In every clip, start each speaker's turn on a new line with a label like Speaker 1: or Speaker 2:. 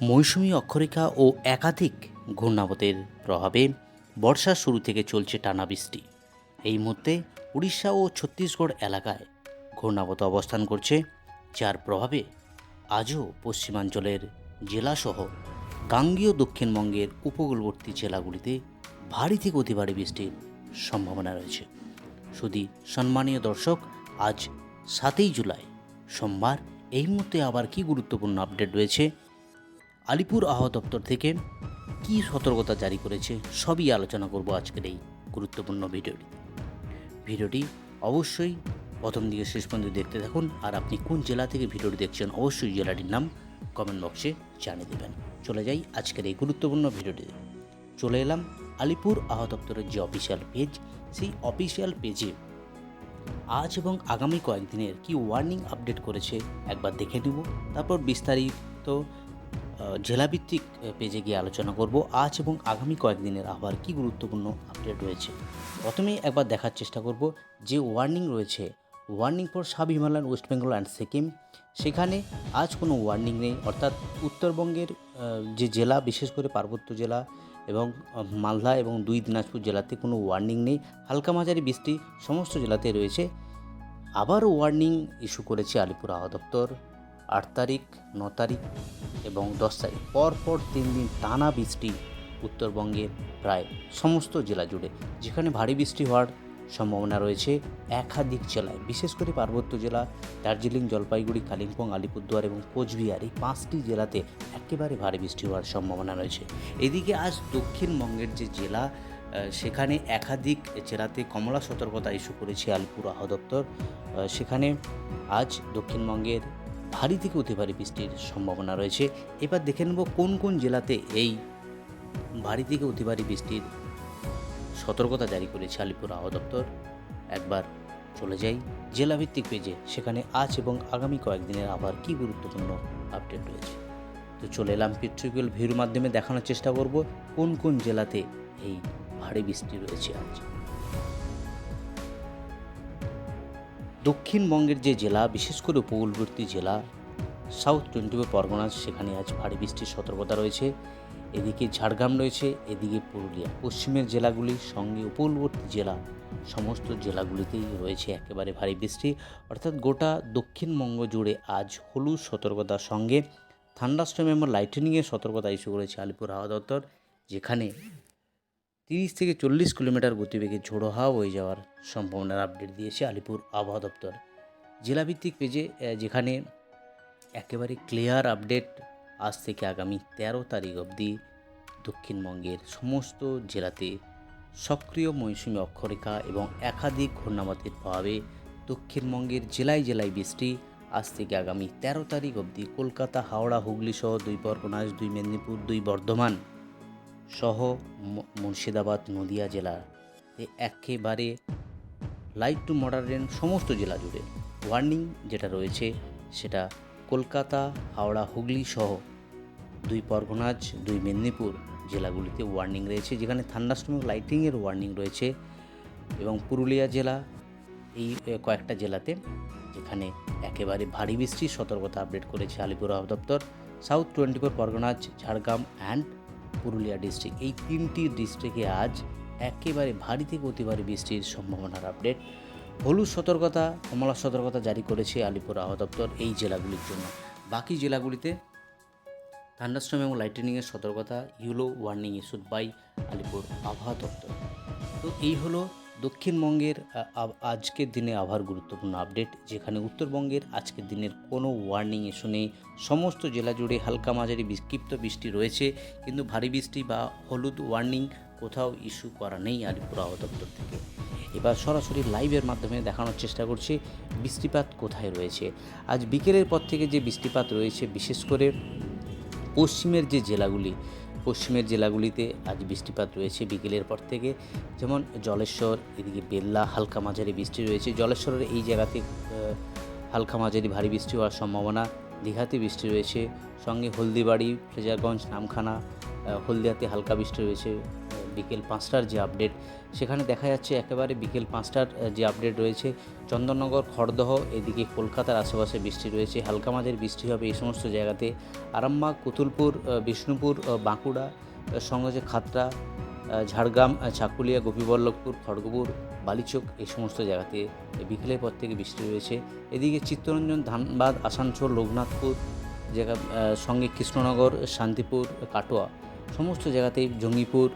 Speaker 1: মৌসুমি অক্ষরেখা ও একাধিক ঘূর্ণাবতের প্রভাবে বর্ষার শুরু থেকে চলছে টানা বৃষ্টি। এই মুহূর্তে উড়িষ্যা ও ছত্তিশগড় এলাকায় ঘূর্ণাবত অবস্থান করছে, যার প্রভাবে আজও পশ্চিমাঞ্চলের জেলাসহ গাঙ্গেয় দক্ষিণবঙ্গের উপকূলবর্তী জেলাগুলিতে ভারী থেকে অতি ভারী বৃষ্টির সম্ভাবনা রয়েছে। শুধু সম্মানীয় দর্শক, আজ 7ই জুলাই সোমবার, এই মুহূর্তে আবার কি গুরুত্বপূর্ণ আপডেট রয়েছে, আলিপুর আবহাওয়া দপ্তর থেকে কী সতর্কতা জারি করেছে, সবই আলোচনা করব আজকের এই গুরুত্বপূর্ণ ভিডিওটি অবশ্যই প্রথম দিকে শেষ পর্যন্ত দেখতে থাকুন। আর আপনি কোন জেলা থেকে ভিডিওটি দেখছেন অবশ্যই জেলাটির নাম কমেন্ট বক্সে জানিয়ে দেবেন। চলে যাই আজকের এই গুরুত্বপূর্ণ ভিডিওটিতে। চলে এলাম আলিপুর আবহাওয়া দপ্তরের যে অফিসিয়াল পেজ, সেই অফিসিয়াল পেজে আজ এবং আগামী কয়েকদিনের কি ওয়ার্নিং আপডেট করেছে একবার দেখে নেব। তারপর বিস্তারিত জেলাভিত্তিক পেজে গিয়ে আলোচনা করব আজ এবং আগামী কয়েকদিনের আবার কি গুরুত্বপূর্ণ আপডেট রয়েছে। প্রথমেই একবার দেখার চেষ্টা করব যে ওয়ার্নিং রয়েছে, warning for sub Himalayan, West Bengal and Sikkim. সেখানে আজ কোনো ওয়ার্নিং নেই, অর্থাৎ উত্তরবঙ্গের যে জেলা, বিশেষ করে পার্বত্য জেলা এবং মালদা এবং 2 দিনাজপুর জেলাতে কোনো ওয়ার্নিং নেই। হালকা মাঝারি বৃষ্টি সমস্ত জেলাতে রয়েছে। আবার ওয়ার্নিং ইস্যু করেছে আলিপুর আবহাওয়া দপ্তর 8 তারিখ, 9 তারিখ এবং 10 তারিখ, পরপর 3 দিন টানা বৃষ্টি উত্তরবঙ্গের প্রায় সমস্ত জেলা জুড়ে, যেখানে ভারী বৃষ্টি হওয়ার সম্ভাবনা রয়েছে একাধিক জেলায়, বিশেষ করে পার্বত্য জেলা দার্জিলিং, জলপাইগুড়ি, কালিম্পং, আলিপুরদুয়ার এবং কোচবিহার, এই 5টি জেলাতে একেবারে ভারী বৃষ্টি হওয়ার সম্ভাবনা রয়েছে। এদিকে আজ দক্ষিণবঙ্গের যে জেলা, সেখানে একাধিক জেলাতে কমলা সতর্কতা ইস্যু করেছে আলিপুর আবহাওয়া দপ্তর। সেখানে আজ দক্ষিণবঙ্গের ভারী থেকে অতি ভারী বৃষ্টির সম্ভাবনা রয়েছে। এবার দেখে নেব কোন কোন জেলাতে এই ভারী থেকে অতি ভারী বৃষ্টির সতর্কতা জারি করেছে আলিপুর আবহাওয়া দপ্তর। একবার চলে যাই জেলাভিত্তিক পেজে, সেখানে আজ এবং আগামী কয়েকদিনের আবার কি গুরুত্বপূর্ণ আপডেট রয়েছে। তো চলে এলাম পিকচারাল ভিউর মাধ্যমে দেখানোর চেষ্টা করব কোন কোন জেলাতে এই ভারী বৃষ্টি রয়েছে আজ। দক্ষিণবঙ্গের যে জেলা, বিশেষ করে উপকূলবর্তী জেলা সাউথ 24 পরগনাস, সেখানে আজ ভারী বৃষ্টির সতর্কতা রয়েছে। এদিকে ঝাড়গ্রাম রয়েছে, এদিকে পুরুলিয়া। পশ্চিমের জেলাগুলির সঙ্গে উপকূলবর্তী জেলা সমস্ত জেলাগুলিতেই রয়েছে একেবারে ভারী বৃষ্টি, অর্থাৎ গোটা দক্ষিণবঙ্গ জুড়ে আজ হলুদ সতর্কতার সঙ্গে থান্ডারস্টর্ম এবং লাইটেনিংয়ের সতর্কতা ইস্যু করেছে আলিপুর আবহাওয়া দপ্তর, যেখানে 30 থেকে 40 কিলোমিটার গতিবেগে ঝোড়ো হাওয়া হয়ে যাওয়ার সম্ভাবনার আপডেট দিয়েছে আলিপুর আবহাওয়া দপ্তর। জেলাভিত্তিক পেজে যেখানে একেবারে ক্লিয়ার আপডেট, আজ থেকে আগামী 13 তারিখ অবধি দক্ষিণবঙ্গের সমস্ত জেলাতে সক্রিয় মৌসুমি অক্ষরেখা এবং একাধিক ঘূর্ণাবতের প্রভাবে দক্ষিণবঙ্গের জেলায় জেলায় বৃষ্টি। আজ থেকে আগামী 13 তারিখ অবধি কলকাতা, হাওড়া, হুগলি সহ 2 পরগনাস, 2 মেদিনীপুর, 2 বর্ধমান সহ মুর্শিদাবাদ, নদিয়া জেলাতে একেবারে লাইট টু মডারেট সমস্ত জেলা জুড়ে ওয়ার্নিং যেটা রয়েছে, সেটা কলকাতা, হাওড়া, হুগলি সহ 2 পরগনাজ, 2 মেদিনীপুর জেলাগুলিতে ওয়ার্নিং রয়েছে, যেখানে থান্ডারস্টর্ম এবং লাইটিংয়ের ওয়ার্নিং রয়েছে। এবং পুরুলিয়া জেলা, এই কয়েকটা জেলাতে যেখানে একেবারে ভারী বৃষ্টির সতর্কতা আপডেট করেছে আলিপুর আবহাওয়া দপ্তর। South 24 Parganas, Jhargram and Purulia district, এই 3টি ডিস্ট্রিক্টে আজ একেবারে ভারী থেকে অতি ভারী বৃষ্টির সম্ভাবনার আপডেট। হলুদ সতর্কতা, কমলা সতর্কতা জারি করেছে আলিপুর আবহাওয়া দপ্তর এই জেলাগুলির জন্য। বাকি জেলাগুলিতে থান্ডারস্টর্ম এবং লাইটেনিংয়ের সতর্কতা, yellow warning issued by Alipur আবহাওয়া দপ্তর। তো এই হলো দক্ষিণবঙ্গের আজকের দিনে আবহাওয়ার গুরুত্বপূর্ণ আপডেট, যেখানে উত্তরবঙ্গের আজকের দিনের কোনো ওয়ার্নিং ইস্যু নেই। সমস্ত জেলা জুড়ে হালকা মাঝারি বিক্ষিপ্ত বৃষ্টি রয়েছে, কিন্তু ভারী বৃষ্টি বা হলুদ ওয়ার্নিং কোথাও ইস্যু করা নেই আলিপুর আবহাওয়া দপ্তর থেকে। এবার সরাসরি লাইভের মাধ্যমে দেখানোর চেষ্টা করছি বৃষ্টিপাত কোথায় রয়েছে। আজ বিকেলের পর থেকে যে বৃষ্টিপাত রয়েছে, বিশেষ করে পশ্চিমের জেলাগুলিতে আজ বৃষ্টিপাত রয়েছে বিকেলের পর থেকে, যেমন জলেশ্বর, এদিকে বেল্লা হালকা মাঝারি বৃষ্টি রয়েছে। জলেশ্বরের এই জায়গাতে হালকা মাঝারি ভারী বৃষ্টি হওয়ার সম্ভাবনা। দীঘাতে বৃষ্টি রয়েছে, সঙ্গে হলদিবাড়ি, ফ্রেজারগঞ্জ, নামখানা, হলদিয়াতে হালকা বৃষ্টি রয়েছে, বিকেল 5টার যে আপডেট, সেখানে দেখা যাচ্ছে একেবারে বিকেল 5টার যে আপডেট রয়েছে, চন্দননগর, খড়দহ, এদিকে কলকাতার আশেপাশে বৃষ্টি রয়েছে, হালকা মাঝের বৃষ্টি হবে এই সমস্ত জায়গাতে। আরামবাগ, কুতুলপুর, বিষ্ণুপুর, বাঁকুড়া, সঙ্গে যে খাতড়া, ঝাড়গ্রাম, চাকুলিয়া, গোপীবল্লভপুর, খড়গপুর, বালিচক এই সমস্ত জায়গাতে বিকেলের পর থেকে বৃষ্টি রয়েছে। এদিকে চিত্তরঞ্জন, ধানবাদ, আসানসোল, রঘুনাথপুর জায়গা, সঙ্গে কৃষ্ণনগর, শান্তিপুর, কাটোয়া সমস্ত জায়গাতেই, জঙ্গিপুর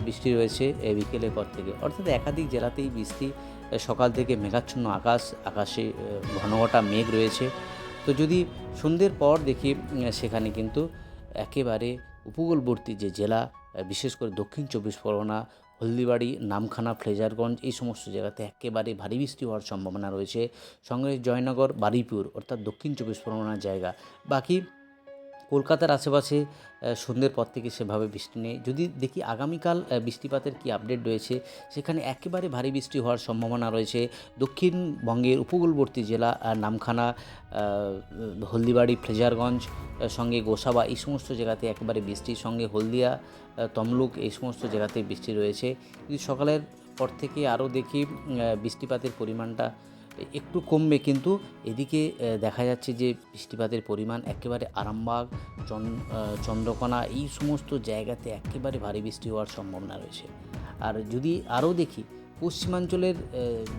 Speaker 1: বৃষ্টি রয়েছে বিকেলের পর থেকে। অর্থাৎ একাধিক জেলাতেই বৃষ্টি, সকাল থেকে মেঘাচ্ছন্ন আকাশ, আকাশে ঘনঘটা মেঘ রয়েছে। তো যদি সন্ধ্যের পর দেখি, সেখানে কিন্তু একেবারে উপকূলবর্তী যে জেলা, বিশেষ করে দক্ষিণ 24 পরগনা, হলদিবাড়ি, নামখানা, ফ্রেজারগঞ্জ এই সমস্ত জায়গাতে একেবারে ভারী বৃষ্টি হওয়ার সম্ভাবনা রয়েছে। সঙ্গে জয়নগর, বারুইপুর অর্থাৎ দক্ষিণ 24 পরগনার জায়গা। বাকি কলকাতার আশেপাশে সন্ধ্যের পর থেকে সেভাবে বৃষ্টি নেই। যদি দেখি আগামীকাল বৃষ্টিপাতের কী আপডেট রয়েছে, সেখানে একেবারে ভারী বৃষ্টি হওয়ার সম্ভাবনা রয়েছে দক্ষিণবঙ্গের উপকূলবর্তী জেলা, নামখানা, হলদিবাড়ি, ফ্রেজারগঞ্জ, সঙ্গে গোসাবা এই সমস্ত জায়গাতে একেবারে বৃষ্টির সঙ্গে হলদিয়া, তমলুক এই সমস্ত জায়গাতে বৃষ্টি রয়েছে। যদি সকালের পর থেকে আরও দেখি বৃষ্টিপাতের পরিমাণটা একটু কমবে, কিন্তু এদিকে দেখা যাচ্ছে যে বৃষ্টিপাতের পরিমাণ একেবারে আরামবাগ, চন্দ্রকোনা এই সমস্ত জায়গাতে একেবারে ভারী বৃষ্টি হওয়ার সম্ভাবনা রয়েছে। আর যদি আরও দেখি পশ্চিমাঞ্চলের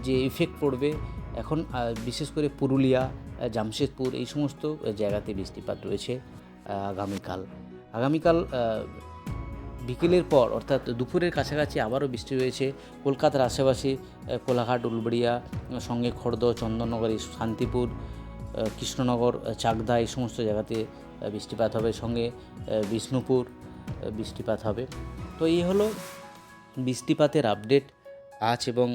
Speaker 1: যে ইফেক্ট পড়বে এখন, বিশেষ করে পুরুলিয়া, জামশেদপুর এই সমস্ত জায়গাতে বৃষ্টিপাত রয়েছে আগামীকাল বিকেলের পর অর্থাৎ দুপুরের কাছাকাছি আবারও বৃষ্টি রয়েছে কলকাতার আশেপাশে, কোলাঘাট, উলবেড়িয়া, সঙ্গে খড়দহ, চন্দননগর, শান্তিপুর, কৃষ্ণনগর, চাকদা এই সমস্ত জায়গাতে বৃষ্টিপাত হবে। সঙ্গে বিষ্ণুপুর বৃষ্টিপাত হবে। তো এই হলো বৃষ্টিপাতের আপডেট আজ এবং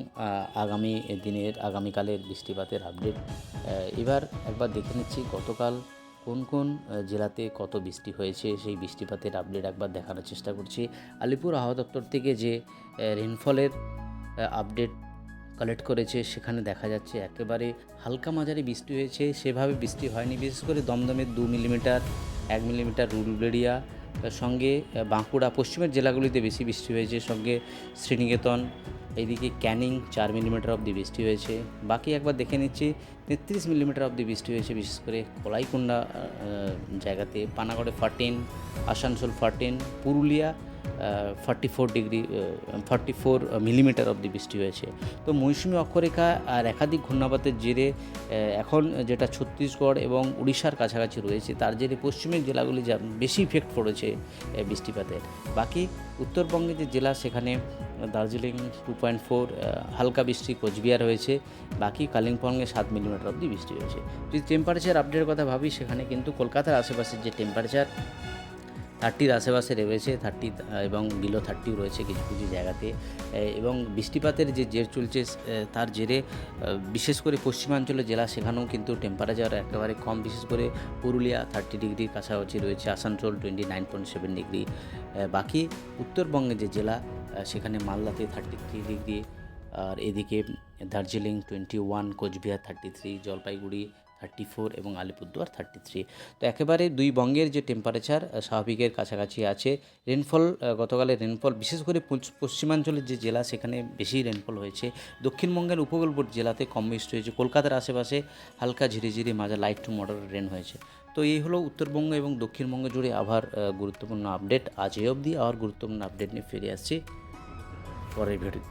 Speaker 1: আগামীকালের বৃষ্টিপাতের আপডেট। এবার একবার দেখে নিচ্ছি গতকাল কোন কোন জেলাতে কত বৃষ্টি হয়েছে, সেই বৃষ্টিপাতের আপডেট একবার দেখানোর চেষ্টা করছি। আলিপুর আবহাওয়া দপ্তর থেকে যে রেনফলের আপডেট কালেক্ট করেছে, সেখানে দেখা যাচ্ছে একেবারে হালকা মাঝারি বৃষ্টি হয়েছে, সেভাবে বৃষ্টি হয়নি। বিশেষ করে দমদমের 2 মিলিমিটার, 1 মিলিমিটার, উলবেড়িয়া, সঙ্গে বাঁকুড়া পশ্চিমের জেলাগুলিতে বেশি বৃষ্টি হয়েছে। সঙ্গে শ্রীনিকেতন, এইদিকে ক্যানিং 4 মিলিমিটার অবধি বৃষ্টি হয়েছে। বাকি একবার দেখে নিচ্ছি 33 মিলিমিটার অবধি বৃষ্টি হয়েছে বিশেষ করে কলাইকুণ্ডা জায়গাতে, পানাগড়ে 14, আসানসোল 14, পুরুলিয়া 44 মিলিমিটার অবধি বৃষ্টি হয়েছে। তো মৌসুমি অক্ষরেখা আর একাধিক ঘূর্ণাবাতের জেরে এখন যেটা ছত্তিশগড় এবং উড়িষ্যার কাছাকাছি রয়েছে, তার জেরে পশ্চিমের জেলাগুলি যা বেশি ইফেক্ট পড়েছে বৃষ্টিপাতের। বাকি উত্তরবঙ্গের যে জেলা, সেখানে দার্জিলিং 2.4 হালকা বৃষ্টি, কোচবিহার হয়েছে। বাকি কালিম্পংয়ে 7 মিলিমিটার অবধি বৃষ্টি হয়েছে। যদি টেম্পারেচার আপডেটের কথা ভাবি, সেখানে কিন্তু কলকাতার আশেপাশের যে টেম্পারেচার 30-র আশেপাশে রয়েছে, 30 এবং বিলো 30 রয়েছে কিছু কিছু জায়গাতে। এবং বৃষ্টিপাতের যে জের চলছে, তার জেরে বিশেষ করে পশ্চিমাঞ্চলের জেলা, সেখানেও কিন্তু টেম্পারেচার একেবারে কম। বিশেষ করে পুরুলিয়া 30 ডিগ্রির কাছাকাছি রয়েছে, আসানসোল 29.7 ডিগ্রি। বাকি উত্তরবঙ্গের যে জেলা, সেখানে মালদাতে 33 ডিগ্রি, আর এদিকে দার্জিলিং 21, কোচবিহার 33, জলপাইগুড়ি 34 এবং আলিপুরদুয়ার 33। তো একেবারে দুই বঙ্গের যে টেম্পারেচার স্বাভাবিকের কাছাকাছি আছে। রেনফল, গতকালের রেনফল বিশেষ করে পশ্চিমাঞ্চলের যে জেলা, সেখানে বেশি রেনফল হয়েছে। দক্ষিণবঙ্গের উপকূলবর্তী জেলাতে কম বৃষ্টি হয়েছে। কলকাতার আশেপাশে হালকা ঝিরিঝিরি মাঝে লাইট টু মডারেট রেন হয়েছে। তো এই হলো উত্তরবঙ্গ এবং দক্ষিণবঙ্গ জুড়ে আবার গুরুত্বপূর্ণ আপডেট। আজ এই অবধি আবার গুরুত্বপূর্ণ আপডেট নিয়ে ফিরে আসছি পরের ভিডিও।